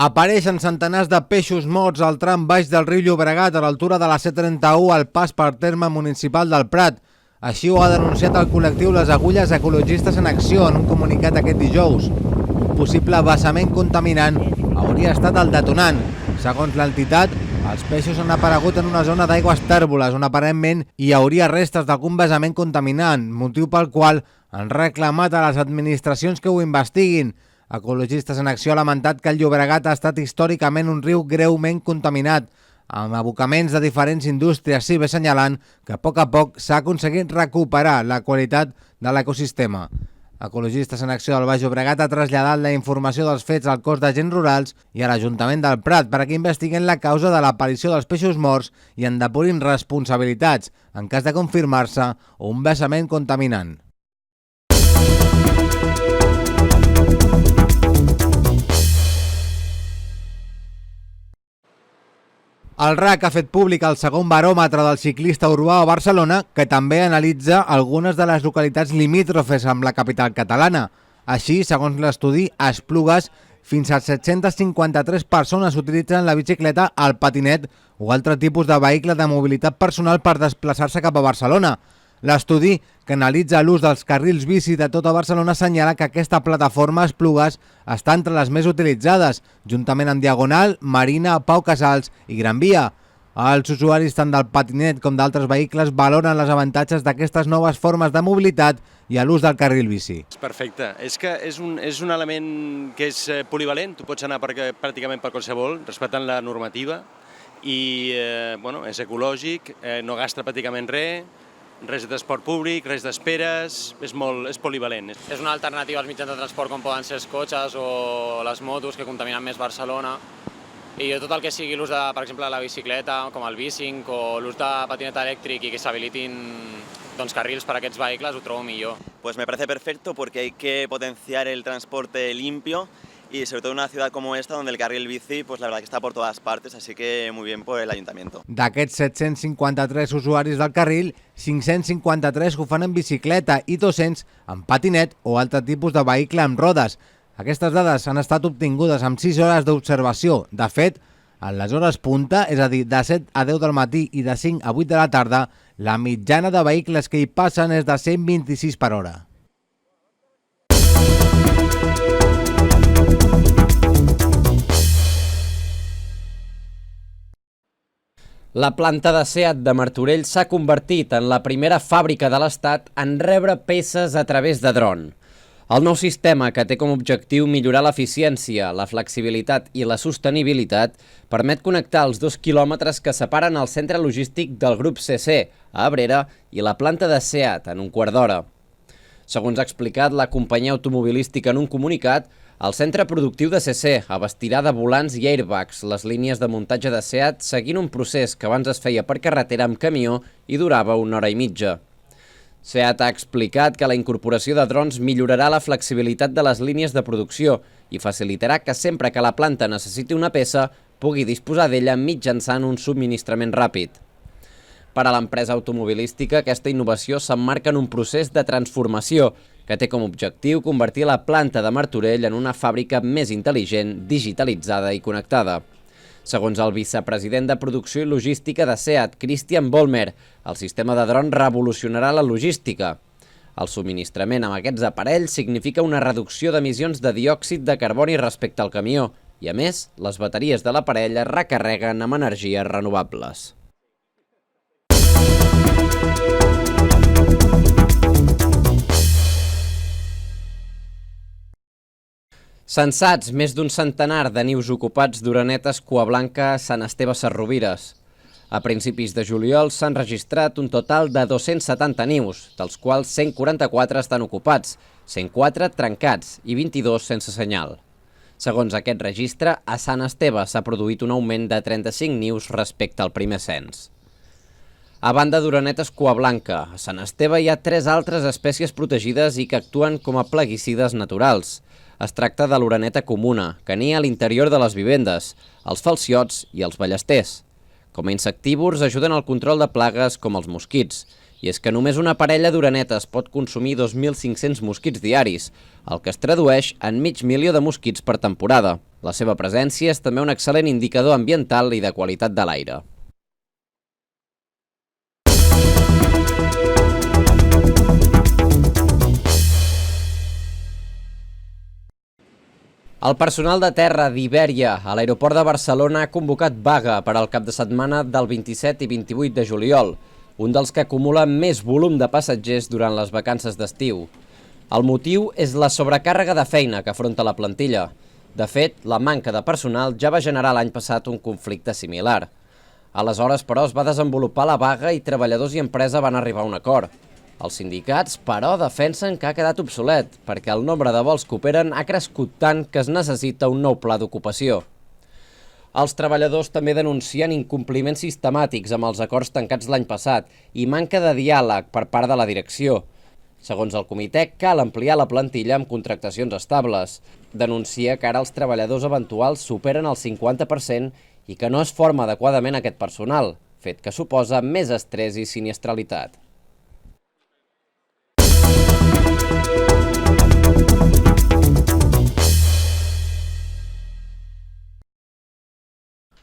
Apareixen centenars de peixos morts al tram baix del riu Llobregat a l'altura de la C31 al pas per terme municipal del Prat. Així ho ha denunciat el col·lectiu Les Agulles Ecologistes en Acció en un comunicat aquest dijous. Un possible vessament contaminant hauria estat el detonant. Segons l'entitat, els peixos han aparegut en una zona d'aigües tèrboles on aparentment hi hauria restes d'algun vessament contaminant, motiu pel qual han reclamat a les administracions que ho investiguin. Ecologistes en Acció ha lamentat que el Llobregat ha estat històricament un riu greument contaminat, amb abocaments de diferents indústries, si bé assenyalant que a poc s'ha aconseguit recuperar la qualitat de l'ecosistema. Ecologistes en Acció del Baix Llobregat ha traslladat la informació dels fets al cos d'agents rurals i a l'Ajuntament del Prat perquè investiguen la causa de l'aparició dels peixos morts i en depurin responsabilitats en cas de confirmar-se un vessament contaminant. El RAC ha fet públic el segon baròmetre del ciclista urbà a Barcelona, que també analitza algunes de les localitats limítrofes amb la capital catalana. Així, segons l'estudi, a Esplugues, fins a 753 persones utilitzen la bicicleta, el patinet o altre tipus de vehicle de mobilitat personal per desplaçar-se cap a Barcelona. L'estudi, que analitza l'ús dels carrils bici de tota Barcelona, assenyala que aquesta plataforma Esplugues està entre les més utilitzades, juntament amb Diagonal, Marina, Pau Casals i Gran Via. Els usuaris tant del patinet com d'altres vehicles valoren els avantatges d'aquestes noves formes de mobilitat i a l'ús del carril bici. Perfecte. És que és un element que és polivalent, tu pots anar pràcticament per qualsevol, respectant la normativa, i és ecològic, no gasta pràcticament res de transport públic, res d'esperes, és polivalent. És una alternativa als mitjans de transport com poden ser els cotxes o les motos que contaminen més Barcelona. I tot el que sigui l'ús de, per exemple, la bicicleta, com el bicing o l'ús de patinet elèctric i que s'habilitin carrils per a aquests vehicles, ho trobo millor. Pues me parece perfecto porque hay que potenciar el transporte limpio y sobre todo en una ciudad como esta donde el carril bici pues la verdad que está por todas partes, así que muy bien por el ayuntamiento. D'aquests 753 usuaris del carril, 553 ho fan en bicicleta i 200 en patinet o altre tipus de vehicle amb rodes. Aquestes dades han estat obtingudes amb 6 hores d'observació. De fet, en les hores punta, és a dir, de 7 a 10 del matí i de 5 a 8 de la tarda, la mitjana de vehicles que hi passen és de 126 per hora. La planta de SEAT de Martorell s'ha convertit en la primera fàbrica de l'Estat en rebre peces a través de dron. El nou sistema, que té com a objectiu millorar l'eficiència, la flexibilitat i la sostenibilitat, permet connectar els 2 quilòmetres que separen el centre logístic del grup CC, a Abrera, i la planta de SEAT en un quart d'hora. Segons ha explicat la companyia automobilística en un comunicat, el centre productiu de CC abastirà de volants i airbags les línies de muntatge de SEAT seguint un procés que abans es feia per carretera amb camió i durava 1 hora i mitja. SEAT ha explicat que la incorporació de drons millorarà la flexibilitat de les línies de producció i facilitarà que sempre que la planta necessiti una peça pugui disposar d'ella mitjançant un subministrament ràpid. Per a l'empresa automobilística, aquesta innovació s'emmarca en un procés de transformació que té com a objectiu convertir la planta de Martorell en una fàbrica més intel·ligent, digitalitzada i connectada. Segons el vicepresident de Producció i Logística de SEAT, Christian Vollmer, el sistema de dron revolucionarà la logística. El subministrament amb aquests aparells significa una reducció d'emissions de diòxid de carboni respecte al camió i, a més, les bateries de l'aparell es recarreguen amb energies renovables. Censats més d'un centenar de nius ocupats d'orenetes cuablanca a Sant Esteve Sesrovires. A principis de juliol s'han registrat un total de 270 nius, dels quals 144 estan ocupats, 104 trencats i 22 sense senyal. Segons aquest registre, a Sant Esteve s'ha produït un augment de 35 nius respecte al primer cens. A banda d'orenetes cuablanca, a Sant Esteve hi ha 3 altres espècies protegides i que actuen com a plaguicides naturals. Es tracta de l'oreneta comuna, que nia a l'interior de les vivendes, els falciots i els ballesters. Com a insectívors ajuden al control de plagues com els mosquits, i és que només una parella d'orenetes pot consumir 2.500 mosquits diaris, el que es tradueix en mig milió de mosquits per temporada. La seva presència és també un excel·lent indicador ambiental i de qualitat de l'aire. El personal de terra d'Ibèria a l'aeroport de Barcelona ha convocat vaga per al cap de setmana del 27 i 28 de juliol, un dels que acumula més volum de passatgers durant les vacances d'estiu. El motiu és la sobrecàrrega de feina que afronta la plantilla. De fet, la manca de personal ja va generar l'any passat un conflicte similar. Aleshores, però, es va desenvolupar la vaga i treballadors i empresa van arribar a un acord. Els sindicats, però, defensen que ha quedat obsolet, perquè el nombre de vols que operen ha crescut tant que es necessita un nou pla d'ocupació. Els treballadors també denuncien incompliments sistemàtics amb els acords tancats l'any passat i manca de diàleg per part de la direcció. Segons el comitè, cal ampliar la plantilla amb contractacions estables. Denuncia que ara els treballadors eventuals superen el 50% i que no es forma adequadament aquest personal, fet que suposa més estrès i sinistralitat.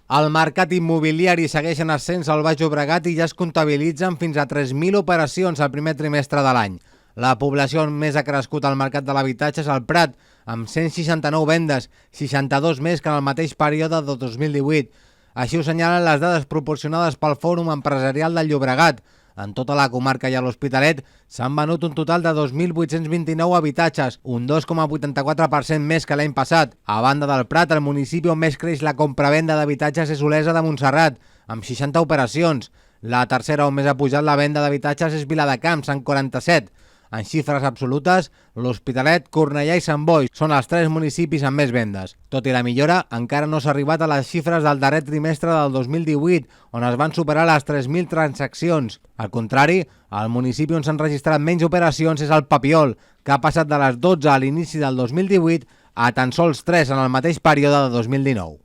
El mercat immobiliari segueix en ascens al Baix Llobregat i ja es comptabilitzen fins a 3.000 operacions al primer trimestre de l'any. La població on més ha crescut al mercat de l'habitatge és el Prat, amb 169 vendes, 62 més que en el mateix període de 2018. Així ho senyalen les dades proporcionades pel Fòrum Empresarial del Llobregat. En tota la comarca i a l'Hospitalet s'han venut un total de 2.829 habitatges, un 2,84% més que l'any passat. A banda del Prat, el municipi on més creix la compravenda d'habitatges és Olesa de Montserrat, amb 60 operacions. La tercera on més ha pujat la venda d'habitatges és Viladecans, amb 47. En xifres absolutes, l'Hospitalet, Cornellà i Sant Boi són els 3 municipis amb més vendes. Tot i la millora, encara no s'ha arribat a les xifres del darrer trimestre del 2018, on es van superar les 3.000 transaccions. Al contrari, el municipi on s'han registrat menys operacions és el Papiol, que ha passat de les 12 a l'inici del 2018 a tan sols 3 en el mateix període de 2019.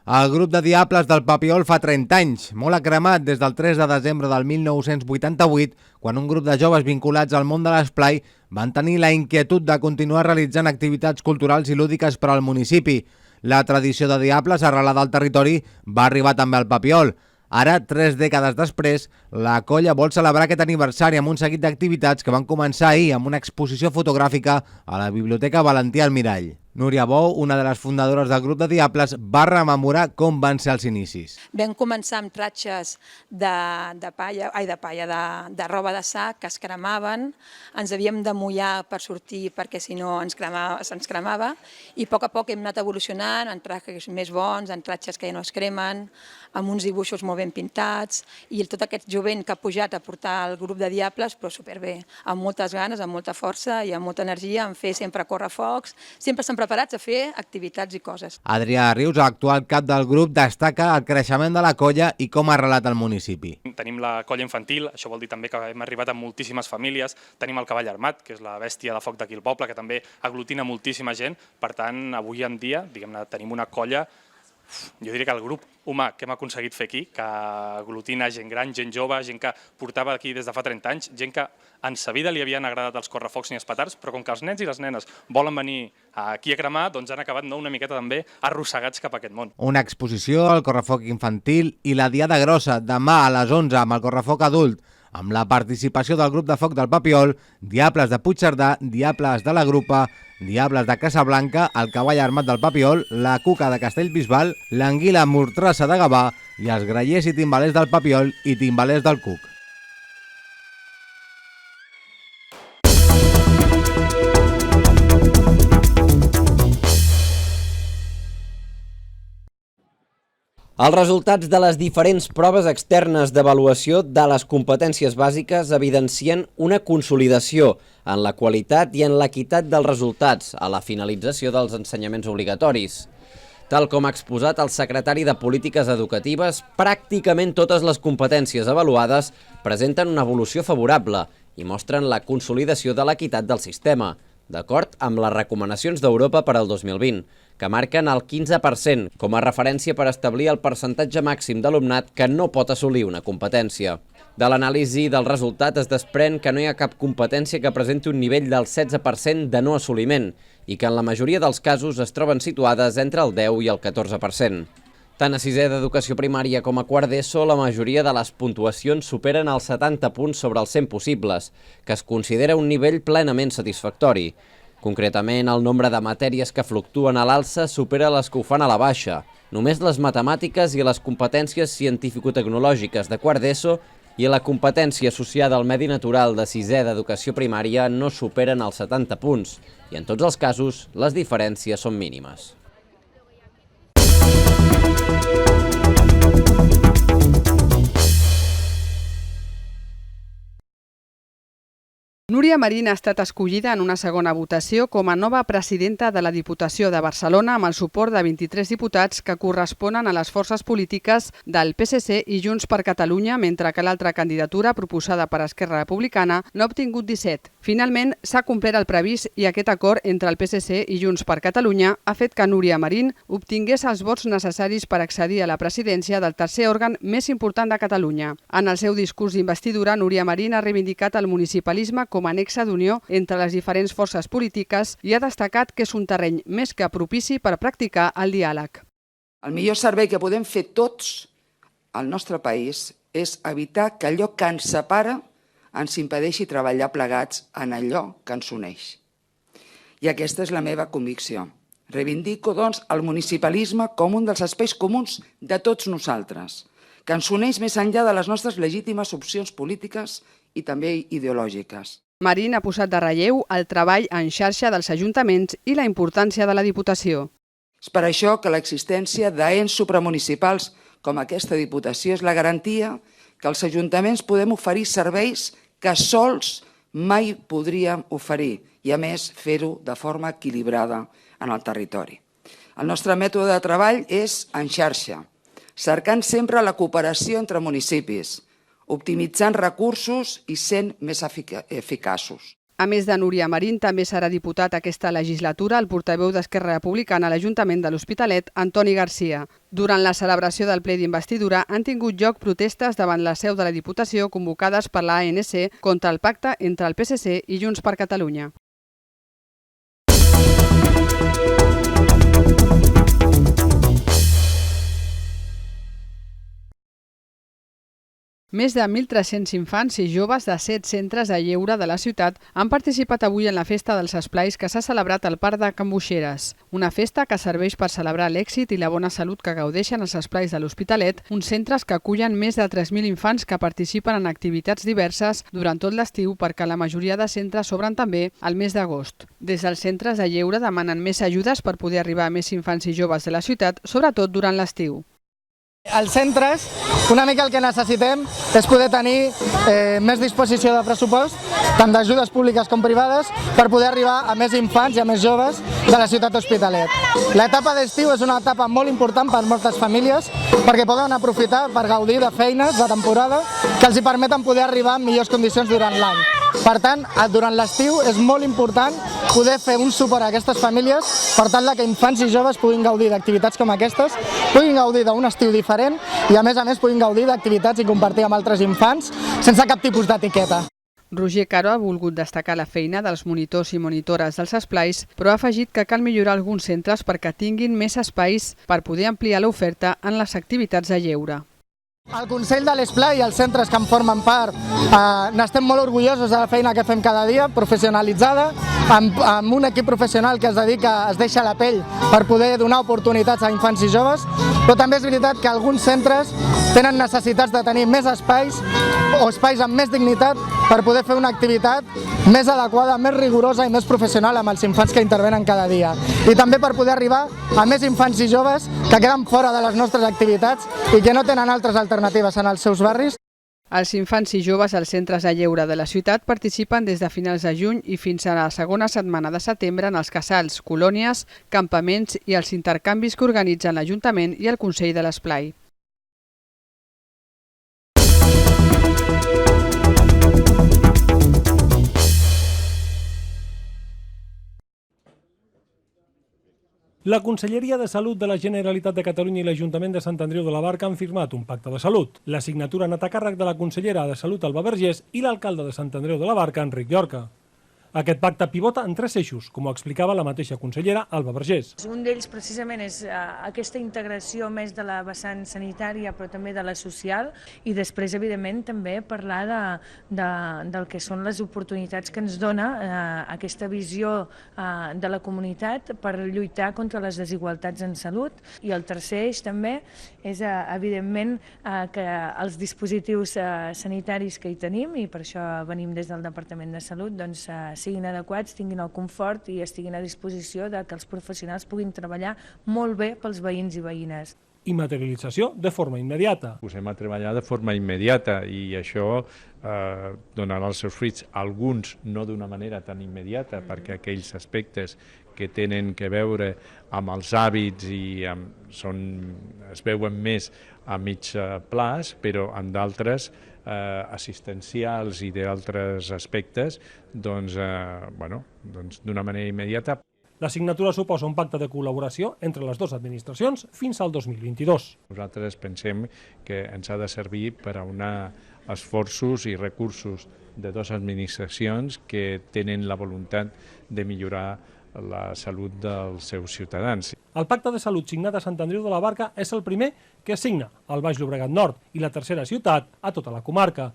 El grup de Diables del Papiol fa 30 anys, molt acremat des del 3 de desembre del 1988, quan un grup de joves vinculats al món de l'esplai van tenir la inquietud de continuar realitzant activitats culturals i lúdiques per al municipi. La tradició de Diables, arrelada al territori, va arribar també al Papiol. Ara, 3 dècades després, la colla vol celebrar aquest aniversari amb un seguit d'activitats que van començar ahir amb una exposició fotogràfica a la Biblioteca Valentí Almirall. Núria Bou, una de les fundadores del grup de Diables, va rememorar com van ser els inicis. Vam començar amb tratges de roba de sac que es cremaven, ens havíem de mullar per sortir perquè si no se'ns cremava i a poc hem anat evolucionant en tratges més bons, en tratges que ja no es cremen, amb uns dibuixos molt ben pintats i tot aquest jovent que ha pujat a portar el grup de Diables, però superbé, amb moltes ganes, amb molta força i amb molta energia, en fer sempre correfocs, sempre estan preparats a fer activitats i coses. Adrià Rius, l'actual cap del grup, destaca el creixement de la colla i com ha arrelat el municipi. Tenim la colla infantil, això vol dir també que hem arribat a moltíssimes famílies, tenim el cavall armat, que és la bèstia de foc d'aquí al poble, que també aglutina moltíssima gent, per tant, avui en dia, diguem-ne, tenim una colla, jo diria que el grup humà que hem aconseguit fer aquí, que aglutina gent gran, gent jove, gent que portava aquí des de fa 30 anys, gent que en sa vida li havien agradat els correfocs ni els petards, però com que els nens i les nenes volen venir aquí a cremar, doncs han acabat una miqueta també arrossegats cap a aquest món. Una exposició al correfoc infantil i la Diada Grossa demà a les 11 amb el correfoc adult, amb la participació del grup de foc del Papiol, Diables de Puigcerdà, Diables de la Grupa, Diables de Casablanca, el cavall armat del Papiol, la Cuca de Castellbisbal, l'Anguila Mortrassa de Gavà i els grallers i timbalers del Papiol i timbalers del Cuc. Els resultats de les diferents proves externes d'avaluació de les competències bàsiques evidencien una consolidació en la qualitat i en l'equitat dels resultats a la finalització dels ensenyaments obligatoris. Tal com ha exposat el secretari de Polítiques Educatives, pràcticament totes les competències avaluades presenten una evolució favorable i mostren la consolidació de l'equitat del sistema, d'acord amb les recomanacions d'Europa per al 2020, que marquen el 15% com a referència per establir el percentatge màxim d'alumnat que no pot assolir una competència. De l'anàlisi del resultat es desprèn que no hi ha cap competència que presenti un nivell del 16% de no assoliment i que en la majoria dels casos es troben situades entre el 10 i el 14%. Tant a sisè d'educació primària com a quart d'ESO, la majoria de les puntuacions superen els 70 punts sobre els 100 possibles, que es considera un nivell plenament satisfactori. Concretament, el nombre de matèries que fluctuen a l'alça supera les que ho fan a la baixa. Només les matemàtiques i les competències científico-tecnològiques de quart d'ESO i la competència associada al medi natural de sisè d'educació primària no superen els 70 punts, i en tots els casos les diferències són mínimes. Núria Marín ha estat escollida en una segona votació com a nova presidenta de la Diputació de Barcelona amb el suport de 23 diputats que corresponen a les forces polítiques del PSC i Junts per Catalunya, mentre que l'altra candidatura proposada per Esquerra Republicana n'ha obtingut 17. Finalment, s'ha complert el previst i aquest acord entre el PSC i Junts per Catalunya ha fet que Núria Marín obtingués els vots necessaris per accedir a la presidència del tercer òrgan més important de Catalunya. En el seu discurs d'investidura, Núria Marín ha reivindicat el municipalisme com a nexe d'unió entre les diferents forces polítiques i ha destacat que és un terreny més que propici per practicar el diàleg. El millor servei que podem fer tots al nostre país és evitar que allò que ens separa ens impedeixi treballar plegats en allò que ens uneix. I aquesta és la meva convicció. Reivindico, doncs, el municipalisme com un dels espais comuns de tots nosaltres, que ens uneix més enllà de les nostres legítimes opcions polítiques i també ideològiques. Marín ha posat de relleu el treball en xarxa dels ajuntaments i la importància de la Diputació. És per això que l'existència d'ens supramunicipals com aquesta Diputació és la garantia que els ajuntaments podem oferir serveis que sols mai podríem oferir i, a més, fer-ho de forma equilibrada en el territori. El nostre mètode de treball és en xarxa, cercant sempre la cooperació entre municipis, optimitzant recursos i sent més eficaços. A més de Núria Marín, també serà diputat aquesta legislatura el portaveu d'Esquerra Republicana a l'Ajuntament de l'Hospitalet, Antoni Garcia. Durant la celebració del ple d'investidura han tingut lloc protestes davant la seu de la Diputació convocades per l'ANC contra el pacte entre el PSC i Junts per Catalunya. Més de 1.300 infants i joves de 7 centres de lleure de la ciutat han participat avui en la Festa dels Esplais que s'ha celebrat al Parc de Can Boixeres. Una festa que serveix per celebrar l'èxit i la bona salut que gaudeixen els esplais de l'Hospitalet, uns centres que acullen més de 3.000 infants que participen en activitats diverses durant tot l'estiu perquè la majoria de centres s'obren també al mes d'agost. Des dels centres de lleure demanen més ajudes per poder arribar a més infants i joves de la ciutat, sobretot durant l'estiu. Els centres, una mica el que necessitem és poder tenir més disposició de pressupost, tant d'ajudes públiques com privades, per poder arribar a més infants i a més joves de la ciutat d'Hospitalet. L'etapa d'estiu és una etapa molt important per moltes famílies perquè poden aprofitar per gaudir de feines de temporada que els permeten poder arribar en millors condicions durant l'any. Per tant, durant l'estiu és molt important poder fer un suport a aquestes famílies per tal que infants i joves puguin gaudir d'activitats com aquestes, puguin gaudir d'un estiu diferent i a més puguin gaudir d'activitats i compartir amb altres infants sense cap tipus d'etiqueta. Roger Caro ha volgut destacar la feina dels monitors i monitores dels esplais, però ha afegit que cal millorar alguns centres perquè tinguin més espais per poder ampliar l'oferta en les activitats de lleure. El Consell de l'Esplai i els centres que en formen part n'estem molt orgullosos de la feina que fem cada dia, professionalitzada, amb un equip professional que es deixa la pell per poder donar oportunitats a infants i joves, però també és veritat que alguns centres tenen necessitats de tenir més espais o espais amb més dignitat per poder fer una activitat més adequada, més rigorosa i més professional amb els infants que intervenen cada dia. I també per poder arribar a més infants i joves que queden fora de les nostres activitats i que no tenen altres alternatives en els seus barris. Els infants i joves als centres de lleure de la ciutat participen des de finals de juny i fins a la segona setmana de setembre en els casals, colònies, campaments i els intercanvis que organitzen l'Ajuntament i el Consell de l'Esplai. La Conselleria de Salut de la Generalitat de Catalunya i l'Ajuntament de Sant Andreu de la Barca han firmat un pacte de salut. La signatura ha anat a càrrec de la consellera de Salut, Alba Vergés, i l'alcalde de Sant Andreu de la Barca, Enric Llorca. Aquest pacte pivota en 3 eixos, com ho explicava la mateixa consellera Alba Vergés. Un d'ells precisament és aquesta integració més de la vessant sanitària però també de la social i després evidentment també parlar del que són les oportunitats que ens dona aquesta visió de la comunitat per lluitar contra les desigualtats en salut. I el tercer eix també és evidentment que els dispositius sanitaris que hi tenim, i per això venim des del Departament de Salut, doncs siguin adequats, tinguin el confort i estiguin a disposició de que els professionals puguin treballar molt bé pels veïns i veïnes. I materialització de forma immediata. Posem a treballar de forma immediata i això donarà els seus fruits, alguns no d'una manera tan immediata, perquè aquells aspectes que tenen que veure amb els hàbits i es veuen més a mig plaç, però en d'altres assistencials i d'altres aspectes d'una manera immediata. La signatura suposa un pacte de col·laboració entre les dues administracions fins al 2022. Nosaltres pensem que ens ha de servir per a unar esforços i recursos de dues administracions que tenen la voluntat de millorar la salut dels seus ciutadans. El pacte de salut signat a Sant Andreu de la Barca és el primer que es signa al Baix Llobregat Nord i la tercera ciutat a tota la comarca.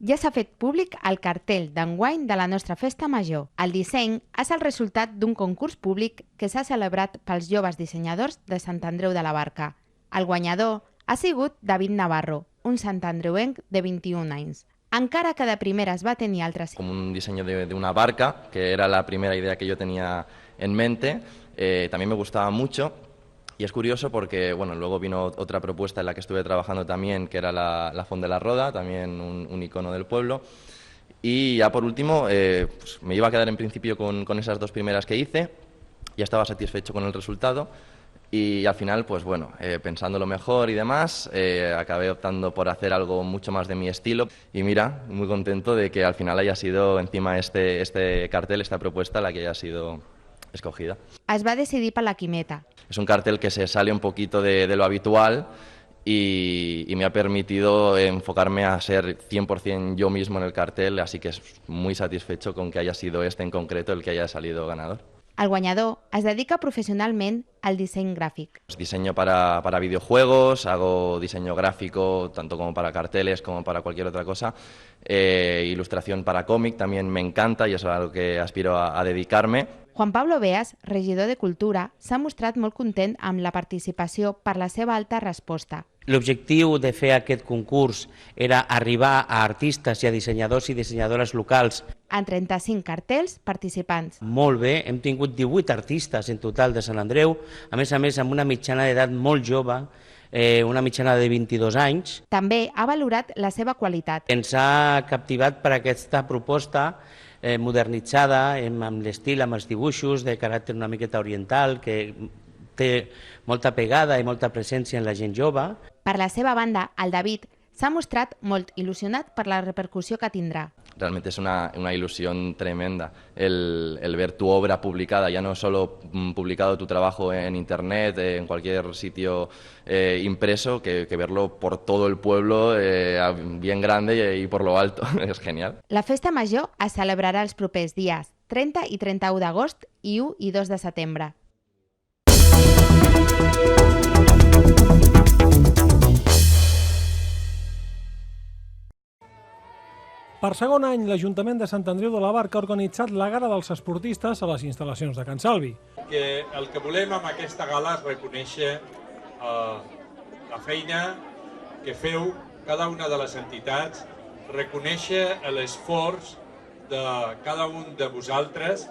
Ja s'ha fet públic el cartell d'enguany de la nostra festa major. El disseny és el resultat d'un concurs públic que s'ha celebrat pels joves dissenyadors de Sant Andreu de la Barca. El guanyador ha sigut David Navarro, un santandreuenc de 21 anys. Encara que de primeras va tenir altres... Como un diseño de una barca, que era la primera idea que yo tenía en mente, también me gustaba mucho. Y es curioso porque luego vino otra propuesta en la que estuve trabajando también, que era la Font de la Roda, también un icono del pueblo. Y ya por último, me iba a quedar en principio con esas dos primeras que hice, ya estaba satisfecho con el resultado. Y al final, pensándolo mejor y demás, acabé optando por hacer algo mucho más de mi estilo. Y mira, muy contento de que al final haya sido encima este cartel, esta propuesta, la que haya sido escogida. Es va decidir per la Quimeta. Es un cartel que se sale un poquito de lo habitual y me ha permitido enfocarme a ser 100% yo mismo en el cartel, así que es muy satisfecho con que haya sido este en concreto el que haya salido ganador. El guanyador es dedica professionalment al disseny gràfic. Diseño para videojuegos, hago diseño gráfico tanto como para carteles como para cualquier otra cosa. Ilustración para cómic también me encanta y es algo que aspiro a dedicarme. Juan Pablo Beas, regidor de Cultura, s'ha mostrat molt content amb la participació per la seva alta resposta. L'objectiu de fer aquest concurs era arribar a artistes i a dissenyadors i dissenyadores locals. En 35 cartells participants. Molt bé, hem tingut 18 artistes en total de Sant Andreu, a més amb una mitjana d'edat molt jove, una mitjana de 22 anys. També ha valorat la seva qualitat. Ens ha captivat per aquesta proposta modernitzada, amb l'estil, amb els dibuixos de caràcter una miqueta oriental, que té molta pegada i molta presència en la gent jove. Per la seva banda, el David s'ha mostrat molt il·lusionat per la repercussió que tindrà. Realmente es una ilusión tremenda el ver tu obra publicada, ya no solo publicado tu trabajo en internet, en cualquier sitio impreso, que verlo por todo el pueblo bien grande y por lo alto, es genial. La festa major es celebrarà els propers dies 30 i 31 d'agost i 1 i 2 de setembre. Per segon any, l'Ajuntament de Sant Andreu de la Barca ha organitzat la gala dels esportistes a les instal·lacions de Can Salvi. El que volem amb aquesta gala és reconèixer la feina que feu cada una de les entitats, reconèixer l'esforç de cada un de vosaltres.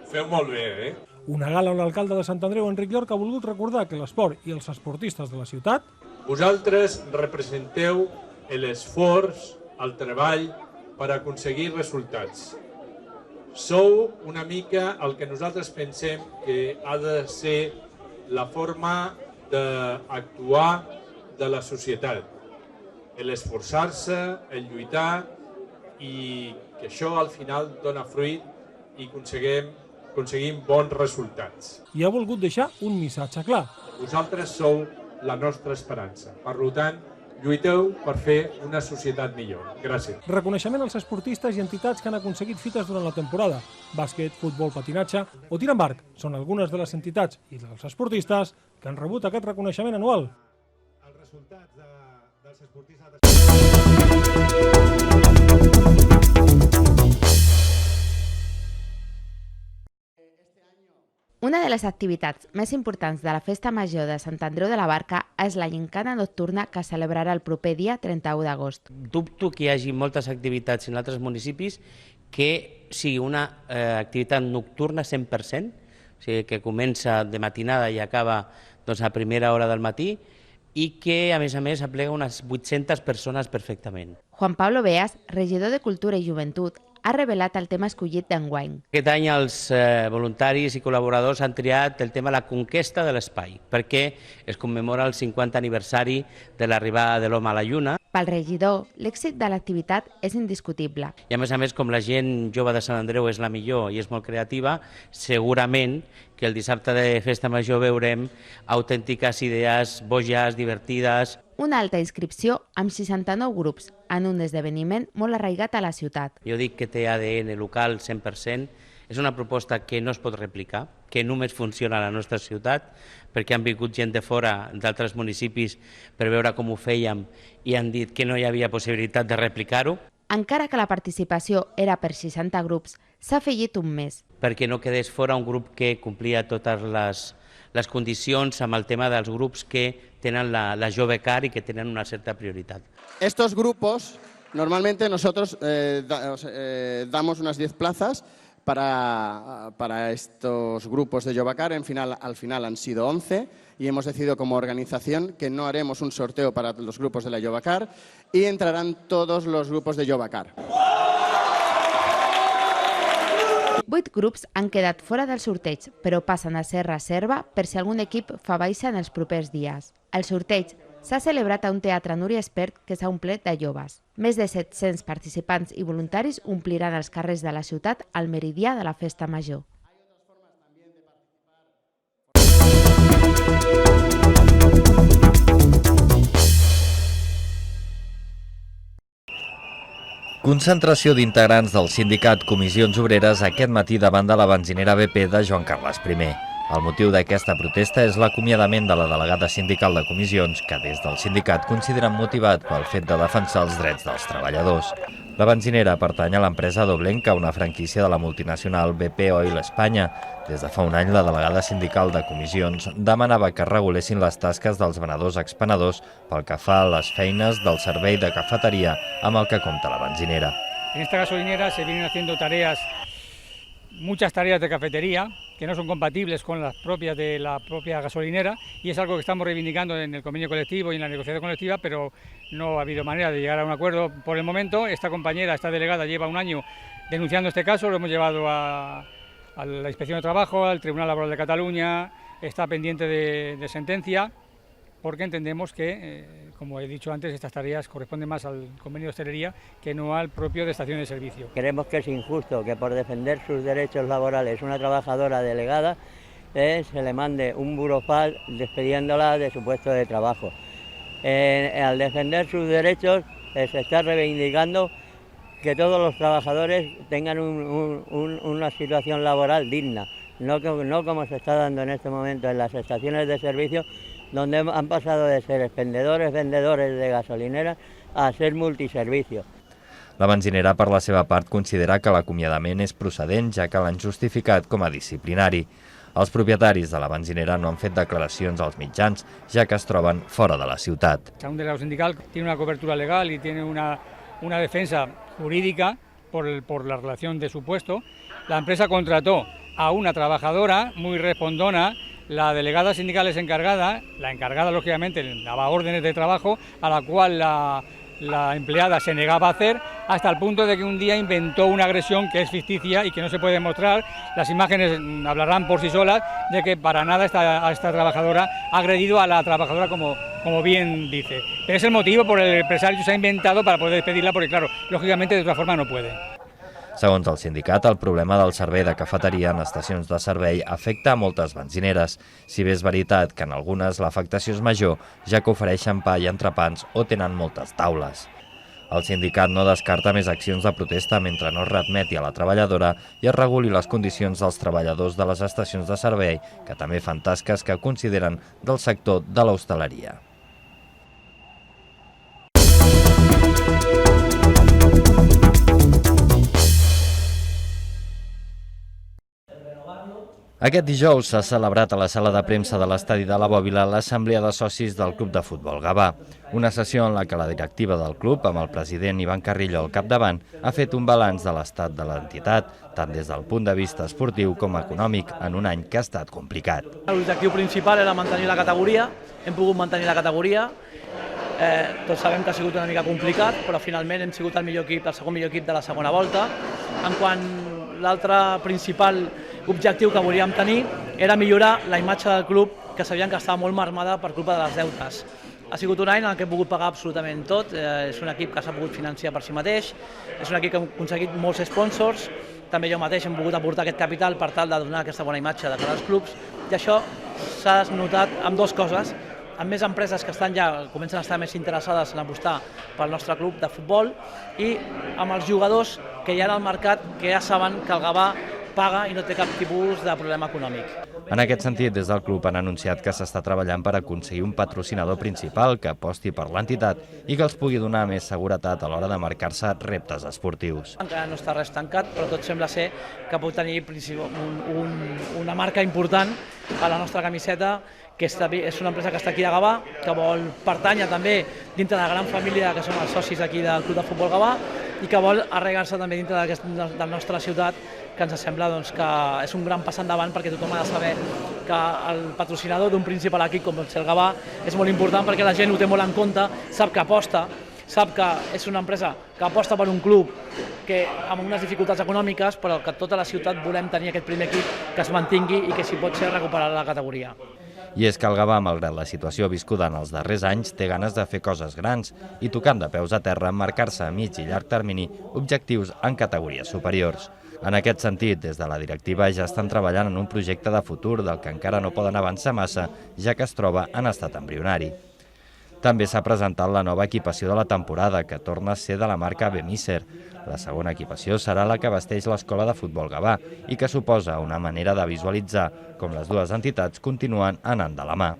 Feu molt bé, Una gala on l'alcalde de Sant Andreu, Enric Llorca, ha volgut recordar que l'esport i els esportistes de la ciutat... Vosaltres representeu l'esforç, el treball, per aconseguir resultats. Sou una mica el que nosaltres pensem que ha de ser la forma d'actuar, de la societat. L'esforçar-se, el lluitar i que això al final dona fruit i aconseguim bons resultats. I ha volgut deixar un missatge clar. Vosaltres sou la nostra esperança. Per tant, lluiteu per fer una societat millor. Gràcies. Reconeixement als esportistes i entitats que han aconseguit fites durant la temporada. Bàsquet, futbol, patinatge o tir amb arc són algunes de les entitats i dels esportistes que han rebut aquest reconeixement anual. Els resultats dels esportistes... Una de les activitats més importants de la Festa Major de Sant Andreu de la Barca és la gincana nocturna que es celebrarà el proper dia 31 d'agost. Dubto que hi hagi moltes activitats en altres municipis que sigui una activitat nocturna 100%, o sigui, que comença de matinada i acaba a primera hora del matí, i que, a més, aplega unes 800 persones perfectament. Juan Pablo Beas, regidor de Cultura i Joventut, ha revelat el tema escollit d'enguany. Aquest any els voluntaris i col·laboradors han triat el tema de la conquesta de l'espai, perquè es commemora el 50 aniversari de l'arribada de l'home a la Lluna. Pel regidor, l'èxit de l'activitat és indiscutible. I a més, com la gent jove de Sant Andreu és la millor i és molt creativa, segurament que el dissabte de Festa Major veurem autèntiques idees boges, divertides. Una alta inscripció amb 69 grups en un esdeveniment molt arraigat a la ciutat. Jo dic que té ADN local 100%, és una proposta que no es pot replicar, que només funciona a la nostra ciutat, perquè han vingut gent de fora d'altres municipis per veure com ho fèiem i han dit que no hi havia possibilitat de replicar-ho. Encara que la participació era per 60 grups, s'ha afegit un més. Perquè no quedés fora un grup que complia totes les condicions amb el tema dels grups que tenen la Jove Car y que tienen una cierta prioridad. Estos grupos, normalmente nosotros damos unas 10 plazas para estos grupos de Jove Car. Al final han sido 11 y hemos decidido como organización que no haremos un sorteo para los grupos de la Jove Car y entrarán todos los grupos de Jove Car. 8 grups han quedat fora del sorteig, però passen a ser reserva per si algun equip fa baixa en els propers dies. El sorteig s'ha celebrat a un teatre Núria Espert que s'ha omplert de joves. Més de 700 participants i voluntaris ompliran els carrers de la ciutat al meridià de la Festa Major. Concentració d'integrants del sindicat Comissions Obreres aquest matí davant de la benzinera BP de Joan Carles I. El motiu d'aquesta protesta és l'acomiadament de la delegada sindical de comissions, que des del sindicat consideren motivat pel fet de defensar els drets dels treballadors. La benzinera pertany a l'empresa Doblenca, una franquícia de la multinacional BP Oil Espanya. Des de fa un any, la delegada sindical de comissions demanava que regulessin les tasques dels venedors-expenedors pel que fa a les feines del servei de cafeteria amb el que compta la benzinera. En esta gasolinera se vienen haciendo muchas tareas de cafetería que no son compatibles con las propias de la propia gasolinera y es algo que estamos reivindicando en el convenio colectivo y en la negociación colectiva, pero no ha habido manera de llegar a un acuerdo por el momento. Esta compañera, esta delegada, lleva un año denunciando este caso, lo hemos llevado a la Inspección de Trabajo, al Tribunal Laboral de Cataluña, está pendiente de sentencia, porque entendemos que, como he dicho antes, estas tareas corresponden más al convenio de hostelería que no al propio de estación de servicio. Creemos que es injusto que por defender sus derechos laborales una trabajadora delegada se le mande un burofax despidiéndola de su puesto de trabajo. Al defender sus derechos se está reivindicando que todos los trabajadores tengan una situación laboral digna, no como se está dando en este momento en las estaciones de servicio, donde han pasado de ser vendedores de gasolineras a ser multiservicios. La benzinera, per la seva part, considera que l'acomiadament és procedent, ja que l'han justificat com a disciplinari. Els propietaris de la benzinera no han fet declaracions als mitjans, ja que es troben fora de la ciutat. Un delegado sindical tiene una cobertura legal y tiene una defensa jurídica por la relación de su puesto. La empresa contrató a una trabajadora muy respondona. La delegada sindical es encargada, la encargada lógicamente daba órdenes de trabajo a la cual la empleada se negaba a hacer, hasta el punto de que un día inventó una agresión que es ficticia y que no se puede demostrar. Las imágenes hablarán por sí solas de que para nada esta trabajadora ha agredido a la trabajadora como como bien dice. Pero es el motivo por el que el empresario se ha inventado para poder despedirla, porque claro, lógicamente de otra forma no puede. Segons el sindicat, el problema del servei de cafeteria en estacions de servei afecta a moltes benzineres. Si bé és veritat que en algunes l'afectació és major, ja que ofereixen pa i entrepans o tenen moltes taules. El sindicat no descarta més accions de protesta mentre no es readmeti a la treballadora i es reguli les condicions dels treballadors de les estacions de servei, que també fan tasques que consideren del sector de l'hostaleria. Aquest dijous s'ha celebrat a la sala de premsa de l'estadi de la Bòbila l'assemblea de socis del Club de Futbol Gavà. Una sessió en la que la directiva del club, amb el president Ivan Carrillo al capdavant, ha fet un balanç de l'estat de l'entitat, tant des del punt de vista esportiu com econòmic, en un any que ha estat complicat. L'objectiu principal era mantenir la categoria, hem pogut mantenir la categoria. Tots sabem que ha sigut una mica complicat, però finalment hem sigut el segon millor equip de la segona volta. En quant l'altre principal objectiu que volíem tenir era millorar la imatge del club, que sabíem que estava molt marmada per culpa de les deutes. Ha sigut un any en què hem pogut pagar absolutament tot, és un equip que s'ha pogut financiar per si mateix, és un equip que hem aconseguit molts sponsors, també jo mateix hem pogut aportar aquest capital per tal de donar aquesta bona imatge de cara als clubs, i això s'ha notat amb dues coses, amb més empreses que comencen a estar més interessades en apostar pel nostre club de futbol i amb els jugadors que hi ha al mercat que ja saben que el Gavà paga i no té cap tipus de problema econòmic. En aquest sentit, des del club han anunciat que s'està treballant per aconseguir un patrocinador principal que aposti per l'entitat i que els pugui donar més seguretat a l'hora de marcar-se reptes esportius. Encara no està res tancat, però tot sembla ser que pot tenir una marca important a la nostra camiseta, que és una empresa que està aquí a Gavà, que vol pertànyer també dintre de la gran família que som els socis aquí del Club de Futbol Gavà i que vol arraigar-se també dintre de la nostra ciutat, que ens sembla que és un gran pas endavant perquè tothom ha de saber que el patrocinador d'un principal equip com el Gavà és molt important perquè la gent ho té molt en compte, sap que aposta, sap que és una empresa que aposta per un club que amb unes dificultats econòmiques, però que tota la ciutat volem tenir aquest primer equip que es mantingui i que si pot ser recuperar la categoria. I és que el Gavà, malgrat la situació viscuda en els darrers anys, té ganes de fer coses grans i, tocant de peus a terra, marcar-se a mig i llarg termini objectius en categories superiors. En aquest sentit, des de la directiva ja estan treballant en un projecte de futur del que encara no poden avançar massa, ja que es troba en estat embrionari. També s'ha presentat la nova equipació de la temporada, que torna a ser de la marca Bemiser. La segona equipació serà la que vesteix l'Escola de Futbol Gavà i que suposa una manera de visualitzar com les dues entitats continuen anant de la mà.